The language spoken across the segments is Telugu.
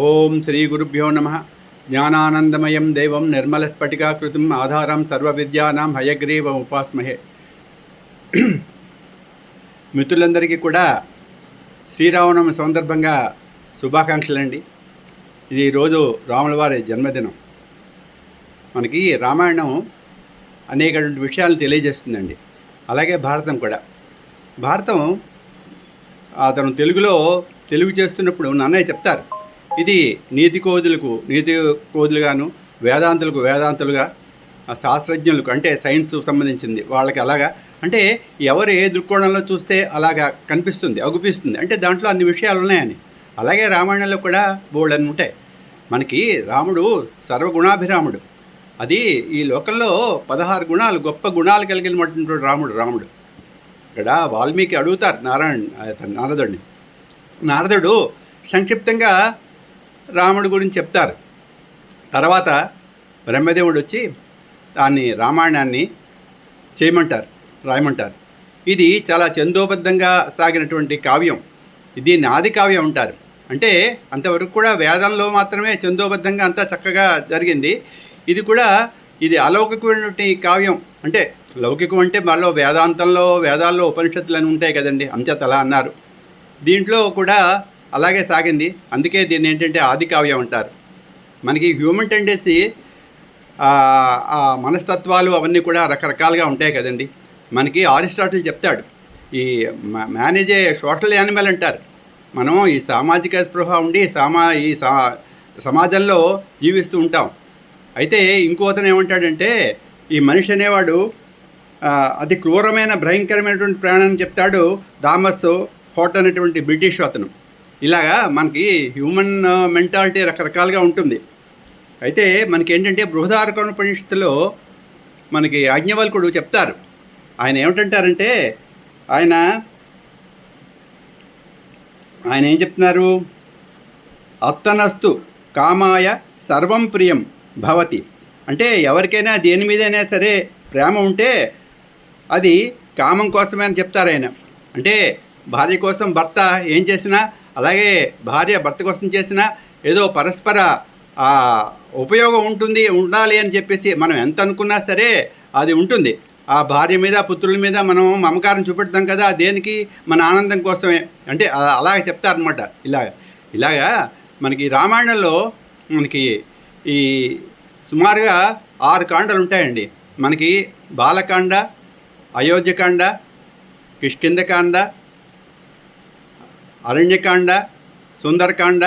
ఓం శ్రీ గురుభ్యో నమ. జ్ఞానానందమయం దేవం నిర్మలస్ఫటికాకృతిం ఆధారం సర్వవిద్యానాం హయగ్రీవం ఉపాస్మహే. మిత్రులందరికీ కూడా శ్రీరామనవమి సందర్భంగా శుభాకాంక్షలండి. ఇది రోజు రాముల వారి జన్మదినం. మనకి రామాయణం అనేకటువంటి విషయాలను తెలియజేస్తుందండి. అలాగే భారతం కూడా. భారతం అతను తెలుగు చేస్తున్నప్పుడు నన్నయ్య చెప్తారు, ఇది నీతి కోదులుగాను, వేదాంతులకు వేదాంతులుగా, శాస్త్రజ్ఞులకు అంటే సైన్స్ సంబంధించింది వాళ్ళకి అలాగా, అంటే ఎవరు ఏ దృక్కోణంలో చూస్తే అలాగా కనిపిస్తుంది, అగుపిస్తుంది. అంటే దాంట్లో అన్ని విషయాలు ఉన్నాయని. అలాగే రామాయణంలో కూడా బోల్డన్ని ఉంటాయి. మనకి రాముడు సర్వగుణాభిరాముడు. అది ఈ లోకంలో 16 గుణాలు, గొప్ప గుణాలు కలిగినటువంటి రాముడు. ఇక్కడ వాల్మీకి అడుగుతారు నారదుడు సంక్షిప్తంగా రాముడి గురించి చెప్తారు. తర్వాత బ్రహ్మదేవుడు వచ్చి దాన్ని రామాయణాన్ని రాయమంటారు. ఇది చాలా చందోబద్ధంగా సాగినటువంటి కావ్యం. ఇది ఆది కావ్యం అంటారు. అంటే అంతవరకు కూడా వేదంలో మాత్రమే చందోబద్ధంగా అంతా చక్కగా జరిగింది. ఇది అలౌకికమైనటువంటి కావ్యం. అంటే లౌకికం అంటే మళ్ళీ వేదాల్లో ఉపనిషత్తులు అని ఉంటాయి కదండి, అంచేత అలా అన్నారు. దీంట్లో కూడా అలాగే సాగింది. అందుకే దీన్ని ఏంటంటే ఆది కావ్యం అంటారు. మనకి హ్యూమన్ టెండెన్సీ, ఆ మనస్తత్వాలు అవన్నీ కూడా రకరకాలుగా ఉంటాయి కదండి. మనకి అరిస్టాటిల్ చెప్తాడు, ఈ మేనేజే సోషల్ యానిమల్ అంటారు. మనం ఈ సామాజిక స్పృహ ఉండి సమాజంలో జీవిస్తూ ఉంటాం. అయితే ఇంకోతను ఏమంటాడంటే, ఈ మనిషి అనేవాడు అతి క్రూరమైన భయంకరమైనటువంటి ప్రాణాన్ని చెప్తాడు థామస్ హోట్ అనేటువంటి బ్రిటిష్ అతను. ఇలాగా మనకి హ్యూమన్ మెంటాలిటీ రకరకాలుగా ఉంటుంది. అయితే మనకి ఏంటంటే బృహదారణ్యోపనిషత్తులో మనకి యాజ్ఞవల్కుడు చెప్తారు. ఆయన ఏమిటంటారంటే, ఆయన ఏం చెప్తున్నారు, అత్తనస్తు కామాయ సర్వం ప్రియం భవతి. అంటే ఎవరికైనా దేని మీదైనా సరే ప్రేమ ఉంటే అది కామం కోసమే అని చెప్తారు ఆయన. అంటే భార్య కోసం భర్త ఏం చేసినా, అలాగే భార్య భర్త కోసం చేసినా ఏదో పరస్పర ఉపయోగం ఉండాలి అని చెప్పేసి మనం ఎంత అనుకున్నా సరే అది ఉంటుంది. ఆ భార్య మీద పుత్రుల మీద మనం మమకారం చూపెడతాం కదా, దేనికి? మన ఆనందం కోసమే. అంటే అలాగే చెప్తారనమాట. ఇలాగా మనకి రామాయణంలో మనకి ఈ సుమారుగా 6 కాండలు ఉంటాయండి. మనకి బాలకాండ, అయోధ్యకాండ, కిష్కింధకాండ, అరణ్యకాండ, సుందరకాండ,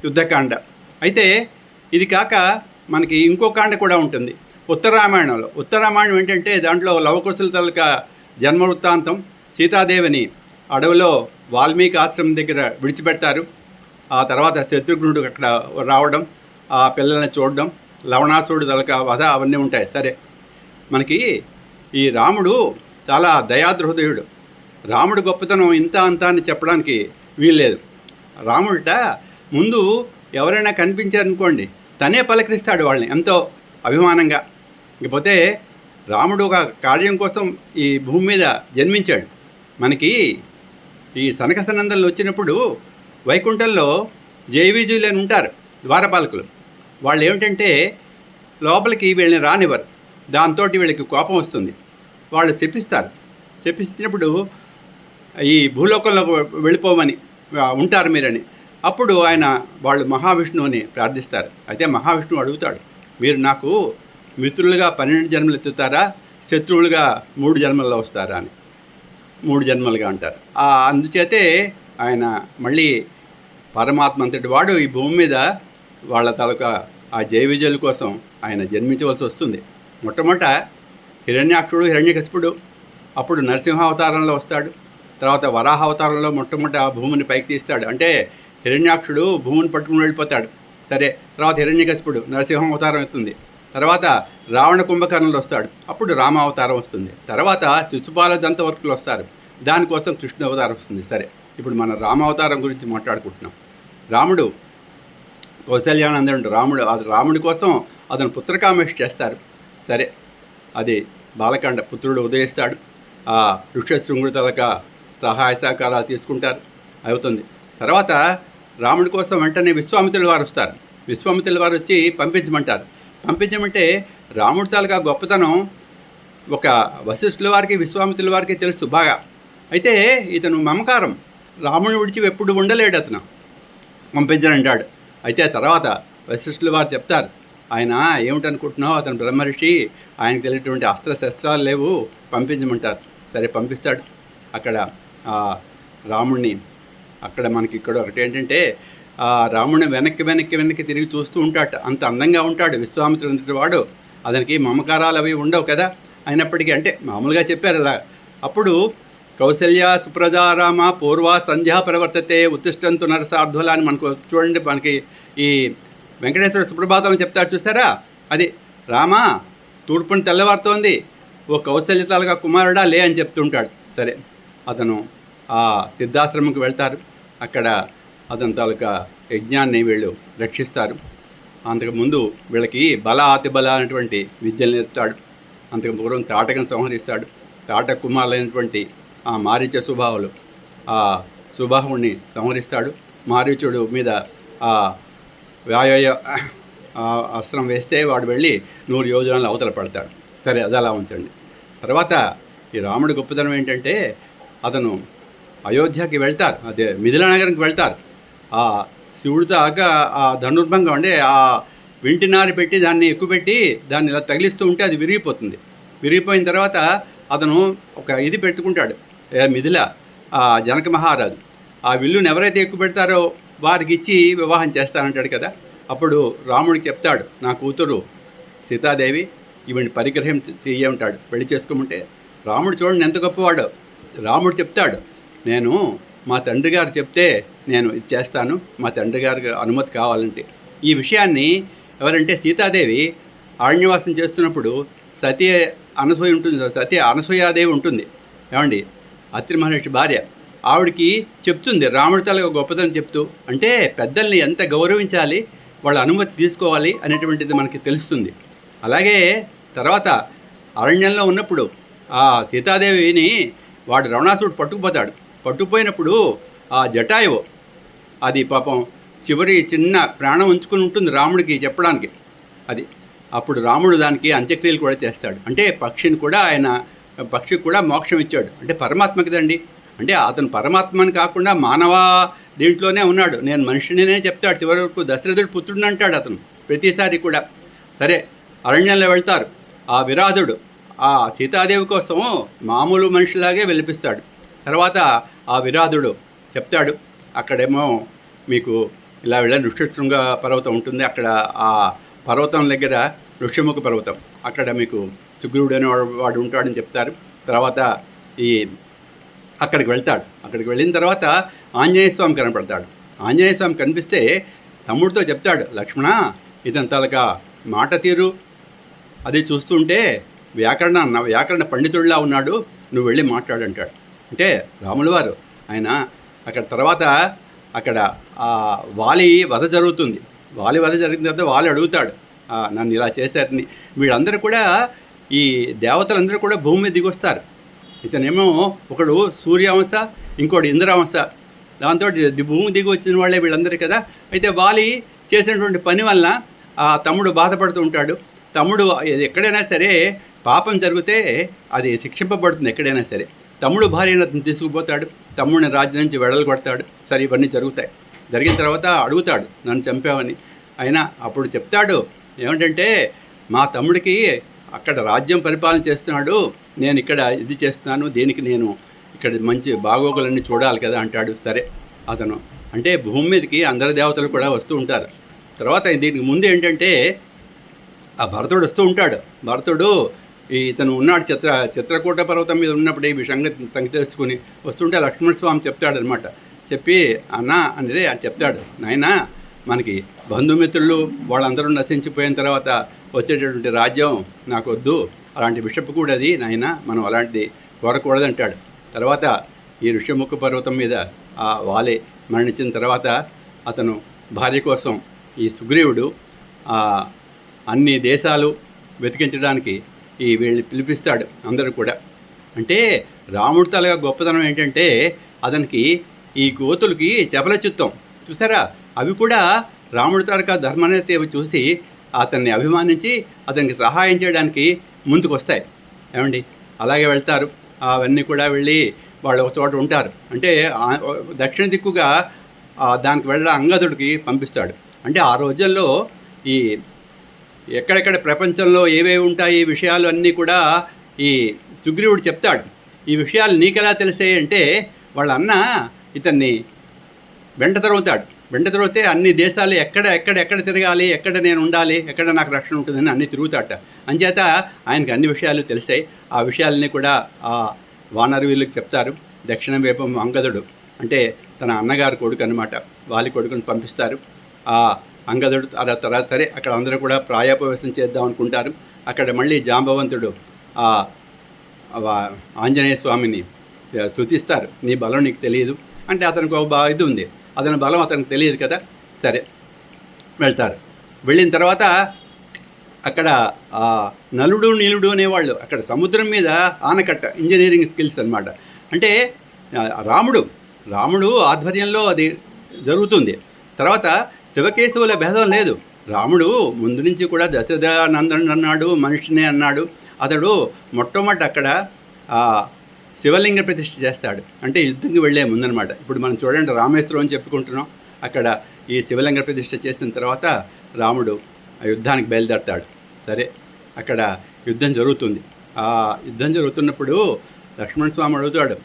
యుద్ధకాండ. అయితే ఇది కాక మనకి ఇంకో కాండ కూడా ఉంటుంది ఉత్తరామాయణంలో. ఉత్తరామాయణం ఏంటంటే దాంట్లో లవకుశుల తాలూకా జన్మ వృత్తాంతం. సీతాదేవిని అడవిలో వాల్మీకి ఆశ్రమం దగ్గర విడిచిపెడతారు. ఆ తర్వాత శత్రుఘ్నుడు అక్కడ రావడం, ఆ పిల్లల్ని చూడడం, లవణాసురుడు తాలూకా వధ, అవన్నీ ఉంటాయి. సరే, మనకి ఈ రాముడు చాలా దయాదృహృదయుడు. రాముడు గొప్పతనం ఇంత అంతా అని చెప్పడానికి వీల్లేదు. రాముడిట ముందు ఎవరైనా కనిపించారనుకోండి, తనే పలకరిస్తాడు వాళ్ళని ఎంతో అభిమానంగా. ఇకపోతే రాముడు ఒక కార్యం కోసం ఈ భూమి మీద జన్మించాడు. మనకి ఈ సనకసనందనలు వచ్చినప్పుడు వైకుంఠంలో జైవిజులు అని ఉంటారు, ద్వారపాలకులు. వాళ్ళు ఏమిటంటే లోపలికి వీళ్ళని రానివ్వరు. దాంతో వీళ్ళకి కోపం వస్తుంది. వాళ్ళు శపిస్తున్నప్పుడు ఈ భూలోకంలో వెళ్ళిపోమని ఉంటారు మీరని. అప్పుడు వాళ్ళు మహావిష్ణువుని ప్రార్థిస్తారు. అయితే మహావిష్ణువు అడుగుతాడు, మీరు నాకు మిత్రులుగా 12 జన్మలు ఎత్తుతారా, శత్రువులుగా 3 జన్మల్లో వస్తారా అని. 3 జన్మలుగా అంటారు. అందుచేతే ఆయన మళ్ళీ పరమాత్మ అంతటి వాడు ఈ భూమి మీద వాళ్ళ తాలూకా ఆ జయ విజయుల కోసం ఆయన జన్మించవలసి వస్తుంది. మొట్టమొదట హిరణ్యాక్షుడు, హిరణ్యకశిపుడు, అప్పుడు నరసింహావతారంలో వస్తాడు. తర్వాత వరాహ అవతారంలో మొట్టమొదట భూమిని పైకి తీస్తాడు. అంటే హిరణ్యాక్షుడు భూమిని పట్టుకుని వెళ్ళిపోతాడు. సరే, తర్వాత హిరణ్యకశిపుడు నరసింహ అవతారం వస్తుంది. తర్వాత రావణ కుంభకర్ణులు వస్తాడు. అప్పుడు రామావతారం వస్తుంది. తర్వాత శిశుపాల దంతవర్కులు వస్తారు. దానికోసం కృష్ణ అవతారం వస్తుంది. సరే, ఇప్పుడు మన రామావతారం గురించి మాట్లాడుకుంటున్నాం. రాముడు కౌశల్యానందుడు. రాముడి కోసం అతను పుత్రకామేష్టి చేస్తారు. సరే, అది బాలకాండ. పుత్రుడు ఉదయిస్తాడు. ఆ ఋష్యశృంగుడి తలక సహాయ సహకారాలు తీసుకుంటారు, అవుతుంది. తర్వాత రాముడి కోసం వెంటనే విశ్వామిత్రుల వారు వస్తారు. విశ్వామిత్రుల వారు వచ్చి పంపించమంటారు. పంపించమంటే రాముడి తాలూకా గొప్పతనం ఒక వశిష్ఠుల వారికి విశ్వామిత్రుల వారికి తెలుసు బాగా. అయితే ఇతను మమకారం, రాముని విడిచి ఎప్పుడు ఉండలేడు, అతను పంపించనంటాడు. అయితే ఆ తర్వాత వశిష్ఠుల వారు చెప్తారు, ఆయన ఏమిటనుకుంటున్నావు, అతను బ్రహ్మర్షి, ఆయనకు తెలియటువంటి అస్త్రశస్త్రాలు లేవు, పంపించమంటారు. సరే పంపిస్తాడు. అక్కడ రాముడిని అక్కడ మనకి ఇక్కడ ఒకటి ఏంటంటే రాముడిని వెనక్కి తిరిగి చూస్తూ ఉంటాడు. అంత అందంగా ఉంటాడు విశ్వామిత్రుడి వాడు. అతనికి మమకారాలు అవి ఉండవు కదా. అయినప్పటికీ అంటే మామూలుగా చెప్పారు అలా. అప్పుడు కౌసల్య సుప్రజారామ పూర్వ సంధ్యా ప్రవర్తతే ఉత్తిష్టంతు నరసార్థుల అని మనకు చూడండి, మనకి ఈ వెంకటేశ్వర సుప్రభాతం చెప్తారు చూస్తారా, అది రామ తూర్పుని తెల్లవారుతోంది, ఓ కౌసల్య తాలూకా కుమారుడా లే అని చెప్తుంటాడు. సరే అతను ఆ సిద్ధాశ్రమంకి వెళ్తారు. అక్కడ అతని తాలూకా యజ్ఞాన్ని వీళ్ళు రక్షిస్తారు. అంతకుముందు వీళ్ళకి బల అతిబల అనేటువంటి విద్యలు నేర్పుతాడు. అంతకు పూర్వం తాటకను సంహరిస్తాడు. తాటక కుమారులైనటువంటి ఆ మారీచ సుబాహులు ఆ సుబాహుడిని సంహరిస్తాడు. మారీచుడు మీద ఆ వ్యాయ అస్త్రం వేస్తే వాడు వెళ్ళి 100 యోజనాలు అవతల పడతాడు. సరే అది అలా ఉంచండి. తర్వాత ఈ రాముడి గొప్పతనం ఏంటంటే అతను అయోధ్యకి వెళ్తారు, అదే మిథిలా నగరంకి వెళ్తారు. ఆ శివుడితో దాకా ఆ ధనుర్భంగం అంటే ఆ వింటినారి పెట్టి దాన్ని ఎక్కుపెట్టి దాన్ని ఇలా తగిలిస్తూ ఉంటే అది విరిగిపోతుంది. విరిగిపోయిన తర్వాత అతను ఒక ఇది పెట్టుకుంటాడు, మిథిల జనక మహారాజు ఆ విల్లుని ఎవరైతే ఎక్కువ పెడతారో వారికి ఇచ్చి వివాహం చేస్తానంటాడు కదా. అప్పుడు రాముడికి చెప్తాడు, నా కూతురు సీతాదేవి ఈవిని పరిగ్రహం చెయ్యమంటాడు, పెళ్లి చేసుకోమంటే. రాముడు చూడండి ఎంత గొప్పవాడు. రాముడు చెప్తాడు, నేను మా తండ్రి గారు చెప్తే నేను ఇది చేస్తాను, మా తండ్రి గారికి అనుమతి కావాలంటే. ఈ విషయాన్ని ఎవరంటే సీతాదేవి అరణ్యవాసం చేస్తున్నప్పుడు సతీ అనసూయ ఉంటుంది, సతీ అనసూయాదేవి ఉంటుంది ఏమండి, అత్రి మహర్షి భార్య. ఆవిడికి చెప్తుంది రాముడి తల గొప్పతనం చెప్తూ, అంటే పెద్దల్ని ఎంత గౌరవించాలి, వాళ్ళ అనుమతి తీసుకోవాలి అనేటువంటిది మనకి తెలుస్తుంది. అలాగే తర్వాత అరణ్యంలో ఉన్నప్పుడు ఆ సీతాదేవిని వాడు రావణాసురుడు పట్టుకుపోయినప్పుడు ఆ జటాయువు అది పాపం చివరి చిన్న ప్రాణం ఉంచుకుని ఉంటుంది రాముడికి చెప్పడానికి. అది అప్పుడు రాముడు దానికి అంత్యక్రియలు కూడా చేస్తాడు. అంటే పక్షికి కూడా మోక్షం ఇచ్చాడు. అంటే పరమాత్మ కదండి. అంటే అతను పరమాత్మని కాకుండా మానవ దీంట్లోనే ఉన్నాడు, నేను మనిషినినే చెప్తాడు చివరి వరకు. దశరథుడు పుత్రుడిని అంటాడు అతను ప్రతిసారి కూడా. సరే అరణ్యంలో వెళ్తారు. ఆ విరాధుడు ఆ సీతాదేవి కోసం మామూలు మనిషిలాగే వెలిపిస్తాడు. తర్వాత ఆ విరాధుడు చెప్తాడు, అక్కడేమో మీకు ఇలా వెళ్ళే ఋష్యశృంగ పర్వతం ఉంటుంది, అక్కడ ఆ పర్వతం దగ్గర ఋష్యముఖ పర్వతం, అక్కడ మీకు సుగ్రీవుడు అనే వాడు ఉంటాడని చెప్తారు. తర్వాత అక్కడికి వెళ్తాడు. అక్కడికి వెళ్ళిన తర్వాత ఆంజనేయ స్వామి కనపడతాడు. ఆంజనేయ స్వామి కనిపిస్తే తమ్ముడితో చెప్తాడు, లక్ష్మణ ఇతని తాలూకా మాట తీరు అది చూస్తుంటే వ్యాకరణ పండితుడిలా ఉన్నాడు, నువ్వు వెళ్ళి మాట్లాడంటాడు. అంటే రాముల వారు ఆయన తర్వాత అక్కడ వాలి వధ జరుగుతుంది. వాలి వధ జరిగిన తర్వాత వాలి అడుగుతాడు, నన్ను ఇలా చేశారని. వీళ్ళందరూ కూడా ఈ దేవతలందరూ కూడా భూమి మీద దిగొస్తారు. ఇతనేమో ఒకడు సూర్యాంశ, ఇంకోటి ఇంద్రాంశ, దాంతో భూమి దిగి వచ్చిన వాళ్ళే వీళ్ళందరూ కదా. అయితే వాలి చేసినటువంటి పని వలన ఆ తమ్ముడు బాధపడుతూ ఉంటాడు. తమ్ముడు ఎక్కడైనా సరే పాపం జరిగితే అది శిక్షింపబడుతుంది ఎక్కడైనా సరే. తమ్ముడు భార్యను అతను తీసుకుపోతాడు, తమ్ముడిని రాజ్యం నుంచి వెడలు కొడతాడు. సరే ఇవన్నీ జరుగుతాయి. జరిగిన తర్వాత అడుగుతాడు, నన్ను చంపావని. అయినా అప్పుడు చెప్తాడు ఏమిటంటే, మా తమ్ముడికి అక్కడ రాజ్యం పరిపాలన చేస్తున్నాడు, నేను ఇక్కడ ఇది చేస్తున్నాను, దీనికి నేను ఇక్కడ మంచి బాగోగులన్నీ చూడాలి కదా అంటాడు. సరే అతను అంటే భూమి మీదకి అందరి దేవతలు కూడా వస్తూ ఉంటారు. తర్వాత దీనికి ముందు ఏంటంటే ఆ భరతుడు వస్తూ ఉంటాడు. భరతుడు ఇతను ఉన్నాడు చిత్రకూట పర్వతం మీద ఉన్నప్పుడు ఈ సంగతి తెలుసుకుని వస్తుంటే లక్ష్మణస్వామి చెప్తాడనమాట. చెప్పి అన్న అనేది చెప్తాడు, నాయన మనకి బంధుమిత్రులు వాళ్ళందరూ నశించిపోయిన తర్వాత వచ్చేటటువంటి రాజ్యం నాకు వద్దు, అలాంటి విషపు అది నాయన, మనం అలాంటిది కోరకూడదంటాడు. తర్వాత ఈ ఋష్యముఖ పర్వతం మీద ఆ వాలి మరణించిన తర్వాత అతను భార్య కోసం ఈ సుగ్రీవుడు అన్ని దేశాలు వెతికించడానికి వీళ్ళని పిలిపిస్తాడు అందరూ కూడా. అంటే రాముడి తలగా గొప్పతనం ఏంటంటే అతనికి ఈ కోతులకి చపల చిత్తం. చూసారా, అవి కూడా రాముడి తాలూకా ధర్మనేత చూసి అతన్ని అభిమానించి అతనికి సహాయం చేయడానికి ముందుకు వస్తాయి. ఏమండి, అలాగే వెళ్తారు. అవన్నీ కూడా వెళ్ళి వాళ్ళు ఒక చోట ఉంటారు. అంటే దక్షిణ దిక్కుగా దానికి వెళ్ళడం అంగదుడికి పంపిస్తాడు. అంటే ఆ రోజుల్లో ఈ ఎక్కడెక్కడ ప్రపంచంలో ఏవేవి ఉంటాయి ఈ విషయాలు అన్నీ కూడా ఈ సుగ్రీవుడు చెప్తాడు. ఈ విషయాలు నీకెలా తెలిసాయి అంటే వాళ్ళ అన్న ఇతన్ని వెంట తిరుగుతే అన్ని దేశాలు ఎక్కడ తిరగాలి, ఎక్కడ నేను ఉండాలి, ఎక్కడ నాకు రక్షణ ఉంటుందని అన్నీ తిరుగుతాట. అంచేత ఆయనకి అన్ని విషయాలు తెలిసాయి. ఆ విషయాలని కూడా ఆ వానరవీళ్ళకి చెప్తారు. దక్షిణ వైపు అంగదుడు అంటే తన అన్నగారు కొడుకు అనమాట, వాలి కొడుకుని పంపిస్తారు. ఆ అంగదుడు తర్వాత సరే అక్కడ అందరూ కూడా ప్రాయోపవేశం చేద్దాం అనుకుంటారు. అక్కడ మళ్ళీ జాంబవంతుడు ఆంజనేయ స్వామిని స్తుతిస్తారు. నీ బలం నీకు తెలియదు అంటే అతనికి ఒక ఇది ఉంది, అతని బలం అతనికి తెలియదు కదా. సరే వెళ్తారు. వెళ్ళిన తర్వాత అక్కడ నలుడు నీలుడు అనేవాళ్ళు అక్కడ సముద్రం మీద ఆనకట్ట ఇంజనీరింగ్ స్కిల్స్ అనమాట. అంటే రాముడు ఆధ్వర్యంలో అది జరుగుతుంది. తర్వాత శివకేశవుల భేదం లేదు. రాముడు ముందు నుంచి కూడా దశరథ నందనుడు అన్నాడు, మనిషినే అన్నాడు. అతడు మొట్టమొదటి అక్కడ శివలింగ ప్రతిష్ఠ చేస్తాడు. అంటే యుద్ధంకి వెళ్ళే ముందనమాట. ఇప్పుడు మనం చూడండి రామేశ్వరం అని చెప్పుకుంటున్నాం. అక్కడ ఈ శివలింగ ప్రతిష్ఠ చేసిన తర్వాత రాముడు ఆ యుద్ధానికి బయలుదేరతాడు. సరే అక్కడ యుద్ధం జరుగుతుంది. ఆ యుద్ధం జరుగుతున్నప్పుడు లక్ష్మణ స్వామి అడుగుతాడు.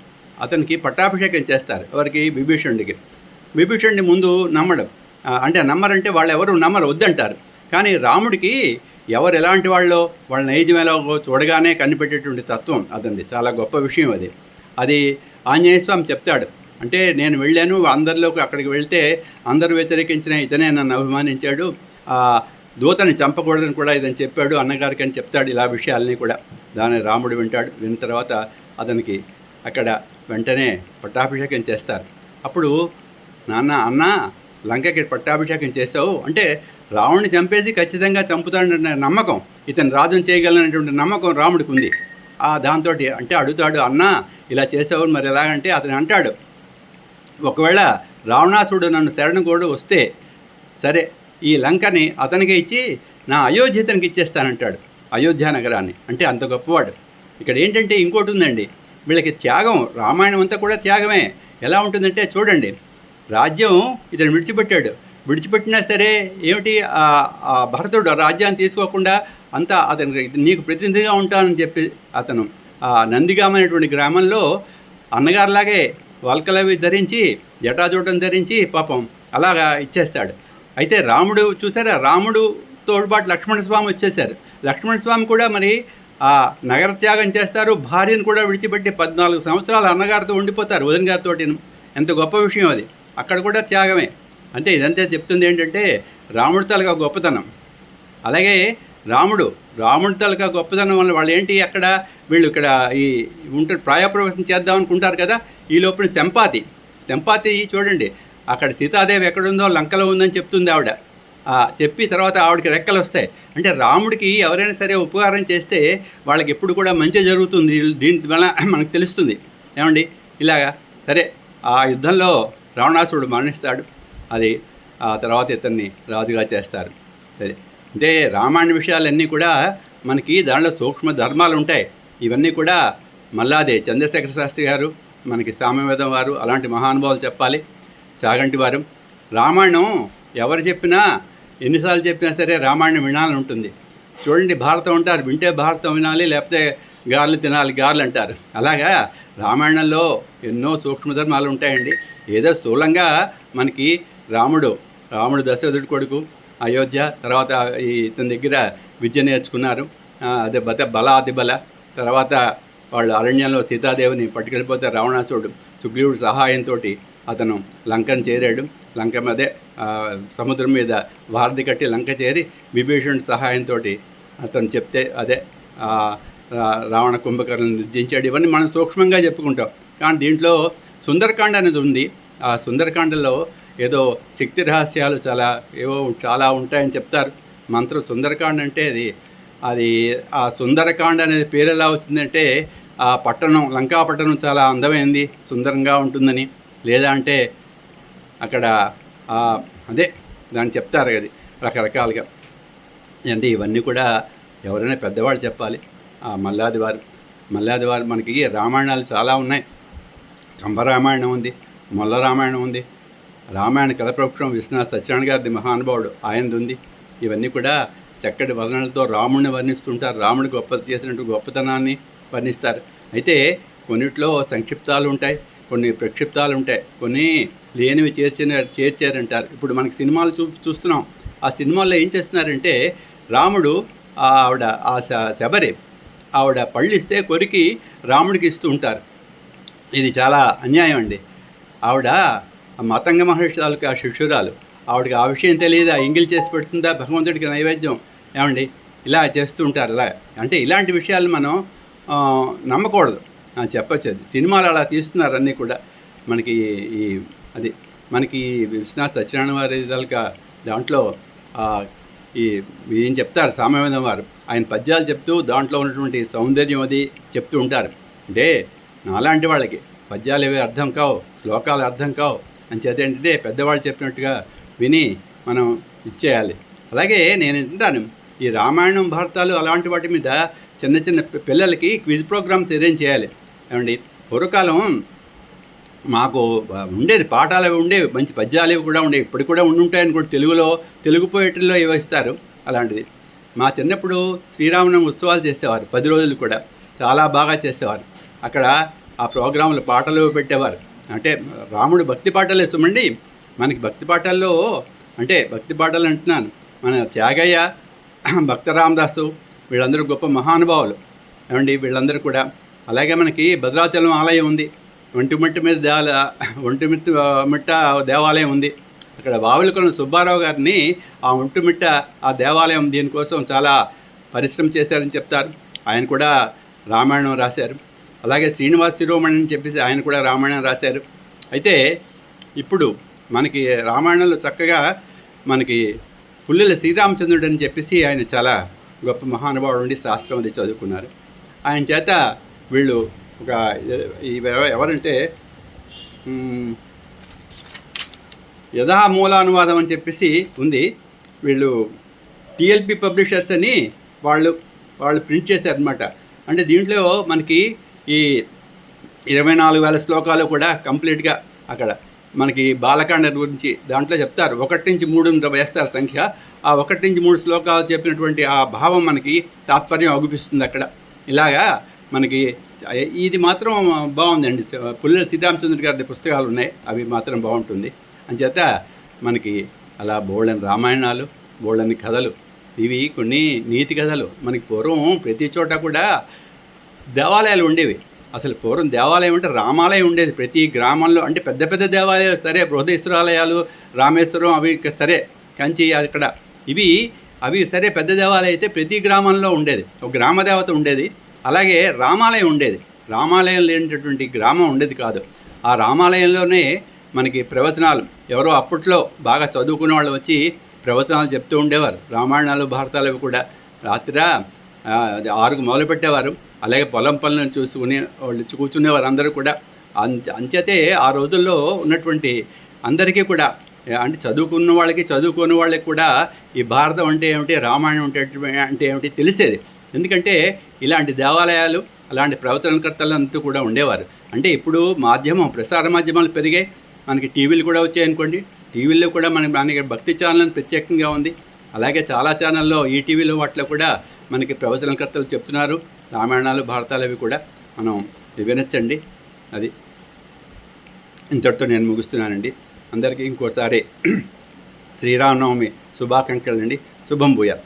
అతనికి పట్టాభిషేకం చేస్తారు. ఎవరికి? విభీషణుడిని ముందు నమ్మడం అంటే నమ్మరంటే వాళ్ళు ఎవరు నమ్మరు, వద్దంటారు. కానీ రాముడికి ఎవరు ఎలాంటి వాళ్ళో వాళ్ళ నైజం ఎలాగో చూడగానే కనిపెట్టేటువంటి తత్వం అతనిది. చాలా గొప్ప విషయం అది ఆంజనేయ స్వామి చెప్తాడు. అంటే నేను వెళ్ళాను, అందరిలోకి అక్కడికి వెళ్తే అందరూ వ్యతిరేకించిన ఇతనే నన్ను అభిమానించాడు, దూతని చంపకూడదని కూడా ఇదని చెప్పాడు అన్నగారికి అని చెప్తాడు. ఇలా విషయాలని కూడా దాన్ని రాముడు వింటాడు. విన్న తర్వాత అతనికి అక్కడ వెంటనే పట్టాభిషేకం చేస్తారు. అప్పుడు అన్న లంకకి పట్టాభిషేకం చేసావు అంటే రావణ్ణి చంపేసి ఖచ్చితంగా చంపుతాడన్న నమ్మకం, ఇతను రాజుని చేయగలనటువంటి నమ్మకం రాముడికి ఉంది. దాంతో అంటే అడుగుతాడు, అన్న ఇలా చేసావు మరి ఎలాగంటే అతను అంటాడు, ఒకవేళ రావణాసుడు నన్ను శరణం కూడా వస్తే సరే ఈ లంకని అతనికి ఇచ్చి నా అయోధ్య ఇతనికి ఇచ్చేస్తానంటాడు, అయోధ్య నగరాన్ని. అంటే అంత గొప్పవాడు. ఇక్కడ ఏంటంటే ఇంకోటి ఉందండి, వీళ్ళకి త్యాగం. రామాయణం అంతా కూడా త్యాగమే. ఎలా ఉంటుందంటే చూడండి, రాజ్యం ఇతను విడిచిపెట్టినా సరే ఏమిటి భరతుడు రాజ్యాన్ని తీసుకోకుండా అంతా అతనికి నీకు ప్రతినిధిగా ఉంటానని చెప్పి అతను నందిగామ అనేటువంటి గ్రామంలో అన్నగారిలాగే వల్కలవి ధరించి జటాజూటం ధరించి పాపం అలాగా ఇచ్చేస్తాడు. అయితే రాముడు చూసారా, రాముడు తోడుబాటు లక్ష్మణస్వామి వచ్చేశారు. లక్ష్మణస్వామి కూడా మరి నగర త్యాగం చేస్తారు. భార్యను కూడా విడిచిపెట్టి 14 సంవత్సరాలు అన్నగారితో ఉండిపోతారు, వదిన గారితో. ఎంత గొప్ప విషయం అది. అక్కడ కూడా త్యాగమే. అంటే ఇదంతా చెప్తుంది ఏంటంటే రాముడి తాలూకా గొప్పతనం. అలాగే రాముడి తాలూకా గొప్పతనం వల్ల వాళ్ళు ఏంటి, అక్కడ వీళ్ళు ఇక్కడ ఈ ఉంటారు ప్రాయప్రవేశం చేద్దాం అనుకుంటారు కదా. ఈ లోపల సంపాతి చూడండి, అక్కడ సీతాదేవి ఎక్కడుందో లంకలో ఉందని చెప్తుంది ఆవిడ. చెప్పి తర్వాత ఆవిడకి రెక్కలు వస్తాయి. అంటే రాముడికి ఎవరైనా సరే ఉపకారం చేస్తే వాళ్ళకి ఎప్పుడు కూడా మంచి జరుగుతుంది. దీని వల్ల మనకు తెలుస్తుంది. ఏమండి, ఇలాగా సరే ఆ యుద్ధంలో రావణాసురుడు మరణిస్తాడు. అది ఆ తర్వాత ఇతన్ని రాజుగా చేస్తారు. సరే, అంటే రామాయణ విషయాలన్నీ కూడా మనకి దానిలో సూక్ష్మ ధర్మాలు ఉంటాయి. ఇవన్నీ కూడా మల్లాదే చంద్రశేఖర శాస్త్రి గారు, మనకి సామ్యవేదం వారు, అలాంటి మహానుభావులు చెప్పాలి. చాగంటి వారు. రామాయణం ఎవరు చెప్పినా ఎన్నిసార్లు చెప్పినా సరే రామాయణం వినాలని ఉంటుంది. చూడండి, భారతం అంటారు, వింటే భారతం వినాలి, లేకపోతే గారెలు తినాలి, గారెలు అంటారు. అలాగా రామాయణంలో ఎన్నో సూక్ష్మధర్మాలు ఉంటాయండి. ఏదో స్థూలంగా మనకి రాముడు దశరథుడి కొడుకు, అయోధ్య, తర్వాత ఇతని దగ్గర విద్య నేర్చుకున్నారు. అదే బల తర్వాత వాళ్ళు అరణ్యంలో సీతాదేవిని పట్టుకెళ్ళిపోతే రావణాసురుడు సుగ్రీవుడి సహాయంతో అతను లంకను చేరాడు. లంక మీదే సముద్రం మీద వారధి కట్టి లంక చేరి విభీషణుడి సహాయంతో అతను చెప్తే అదే రావణ కుంభకర్ణను నిర్జించాడు. ఇవన్నీ మనం సూక్ష్మంగా చెప్పుకుంటాం. కానీ దీంట్లో సుందరకాండ అనేది ఉంది. ఆ సుందరకాండలో ఏదో శక్తి రహస్యాలు చాలా ఉంటాయని చెప్తారు. మంత్రం సుందరకాండ అంటే అది ఆ సుందరకాండ అనేది పేరు ఎలా వచ్చిందంటే ఆ పట్టణం, లంకా పట్టణం చాలా అందమైంది, సుందరంగా ఉంటుందని. లేదా అంటే అక్కడ అదే దాన్ని చెప్తారు అది రకరకాలుగా. అంటే ఇవన్నీ కూడా ఎవరైనా పెద్దవాళ్ళు చెప్పాలి. మల్లాది వారు మనకి రామాయణాలు చాలా ఉన్నాయి. కంబరామాయణం ఉంది, మొల్ల రామాయణం ఉంది, రామాయణ కథప్రవృక్షం విశ్వనాథ సత్యనారాయణ గారిది మహానుభావుడు ఆయనది ఉంది. ఇవన్నీ కూడా చక్కటి వర్ణనలతో రాముడిని వర్ణిస్తుంటారు. రాముడు చేసినట్టు గొప్పతనాన్ని వర్ణిస్తారు. అయితే కొన్నిట్లో సంక్షిప్తాలు ఉంటాయి, కొన్ని ప్రక్షిప్తాలు ఉంటాయి, కొన్ని లేనివి చేర్చారంటారు. ఇప్పుడు మనకి సినిమాలు చూస్తున్నాం. ఆ సినిమాల్లో ఏం చేస్తున్నారంటే రాముడు శబరి ఆవిడ పళ్ళు ఇస్తే కొరికి రాముడికి ఇస్తూ ఉంటారు. ఇది చాలా అన్యాయం అండి. ఆవిడ మతంగ మహర్షి తాలూకు ఆ శిష్యురాలు, ఆవిడకి ఆ విషయం తెలియదు, ఆ ఎంగిల్ చేసి పెడుతుందా భగవంతుడికి నైవేద్యం ఏమండి, ఇలా చేస్తూ ఉంటారు. ఇలా అంటే ఇలాంటి విషయాలు మనం నమ్మకూడదు, చెప్పచ్చు. అది సినిమాలు అలా తీస్తున్నారు అన్నీ కూడా. మనకి మనకి విశ్వనాథ సత్యనారాయణ వారి తాలూకా దాంట్లో ఏం చెప్తారు సామవేదం వారు, ఆయన పద్యాలు చెప్తూ దాంట్లో ఉన్నటువంటి సౌందర్యం అది చెప్తూ ఉంటారు. అంటే నాలాంటి వాళ్ళకి పద్యాలు ఏవి అర్థం కావు, శ్లోకాలు అర్థం కావు అని చేత ఏంటంటే పెద్దవాళ్ళు చెప్పినట్టుగా విని మనం ఇచ్చేయాలి. అలాగే నేను వింటాను ఈ రామాయణం భారతాలు అలాంటి వాటి మీద చిన్న చిన్న పిల్లలకి క్విజ్ ప్రోగ్రామ్స్ అరేంజ్ చేయాలి. ఏమండి పూర్వకాలం మాకు ఉండేది, పాఠాలు అవి ఉండేవి, మంచి పద్యాలు ఇవి కూడా ఉండేవి, ఇప్పుడు కూడా ఉండుంటాయని కూడా తెలుగు పోయిటల్లో ఇవి ఇస్తారు. అలాంటిది మా చిన్నప్పుడు శ్రీరామనవమి ఉత్సవాలు చేసేవారు, 10 రోజులు కూడా చాలా బాగా చేసేవారు. అక్కడ ఆ ప్రోగ్రాంలు పాటలు పెట్టేవారు. అంటే రాముడు భక్తి పాటలు ఇస్తామండి. మనకి భక్తి పాటల్లో అంటే భక్తి పాటలు అంటున్నాను, మన త్యాగయ్య, భక్త రామదాసు వీళ్ళందరూ గొప్ప మహానుభావులు ఏమండి వీళ్ళందరూ కూడా. అలాగే మనకి భద్రాచలం ఆలయం ఉంది, ఒంటిమిట్ట దేవాలయం ఉంది. అక్కడ వావిలకొండ సుబ్బారావు గారిని ఆ ఒంటిమిట్ట ఆ దేవాలయం దీనికోసం చాలా పరిశ్రమ చేశారని చెప్తారు. ఆయన కూడా రామాయణం రాశారు. అలాగే శ్రీనివాస శిరోమణి అని చెప్పేసి ఆయన కూడా రామాయణం రాశారు. అయితే ఇప్పుడు మనకి రామాయణంలో చక్కగా మనకి పుల్లెల శ్రీరామచంద్రుడు అని చెప్పేసి ఆయన చాలా గొప్ప మహానుభావుడు ఉండి శాస్త్రం అది చదువుకున్నారు. ఆయన చేత వీళ్ళు ఒక ఎవరంటే యథామూలానువాదం అని చెప్పేసి ఉంది. వీళ్ళు టిఎల్పి పబ్లిషర్స్ అని వాళ్ళు ప్రింట్ చేశారనమాట. అంటే దీంట్లో మనకి ఈ 24,000 శ్లోకాలు కూడా కంప్లీట్గా అక్కడ మనకి బాలకాండ గురించి దాంట్లో చెప్తారు. 1 నుంచి 3 వేస్తారు సంఖ్య. ఆ 1 నుంచి 3 శ్లోకాలు చెప్పినటువంటి ఆ భావం మనకి తాత్పర్యం అగుపిస్తుంది అక్కడ. ఇలాగా మనకి ఇది మాత్రం బాగుందండి. పుల్లెల శ్రీరామచంద్ర గారి పుస్తకాలు ఉన్నాయి, అవి మాత్రం బాగుంటుంది. అంచేత మనకి అలా బోళ్ళని రామాయణాలు, బోళ్ళని కథలు, ఇవి కొన్ని నీతి కథలు. మనకి పూర్వం ప్రతి చోట కూడా దేవాలయాలు ఉండేవి. అసలు పూర్వం దేవాలయం అంటే రామాలయం ఉండేది ప్రతి గ్రామంలో. అంటే పెద్ద పెద్ద దేవాలయాలు సరే, బృహదేశ్వరాలయాలు, రామేశ్వరం అవి సరే, కంచి అక్కడ అవి సరే పెద్ద దేవాలయం అయితే ప్రతి గ్రామంలో ఉండేది, ఒక గ్రామదేవత ఉండేది. అలాగే రామాలయం ఉండేది. రామాలయం లేనటువంటి గ్రామం ఉండేది కాదు. ఆ రామాలయంలోనే మనకి ప్రవచనాలు, ఎవరో అప్పట్లో బాగా చదువుకునే వాళ్ళు వచ్చి ప్రవచనాలు చెప్తూ ఉండేవారు. రామాయణాలు భారతాలు అవి కూడా రాత్రి 6కు మొదలుపెట్టేవారు. అలాగే పొలం పనులను చూసుకుని వాళ్ళు కూర్చునేవారు అందరూ కూడా. అంచేతే ఆ రోజుల్లో ఉన్నటువంటి అందరికీ కూడా, అంటే చదువుకున్న వాళ్ళకి చదువుకోని వాళ్ళకి కూడా ఈ భారతం అంటే ఏమిటి, రామాయణం అంటే ఏమిటి తెలిసేది. ఎందుకంటే ఇలాంటి దేవాలయాలు, అలాంటి ప్రవచనకర్తలు అంతా కూడా ఉండేవారు. అంటే ఇప్పుడు ప్రసార మాధ్యమాలు పెరిగాయి, మనకి టీవీలు కూడా వచ్చాయనుకోండి. టీవీల్లో కూడా మనకి భక్తి ఛానల్ అని ప్రత్యేకంగా ఉంది. అలాగే చాలా ఛానల్లో ఈటీవీలో వాటిలో కూడా మనకి ప్రవచనకర్తలు చెప్తున్నారు. రామాయణాలు భారతాలు అవి కూడా మనం వినొచ్చండి. అది ఇంతటితో నేను ముగిస్తున్నానండి. అందరికీ ఇంకోసారి శ్రీరామనవమి శుభాకాంక్షలు అండి. శుభం భూయాత్.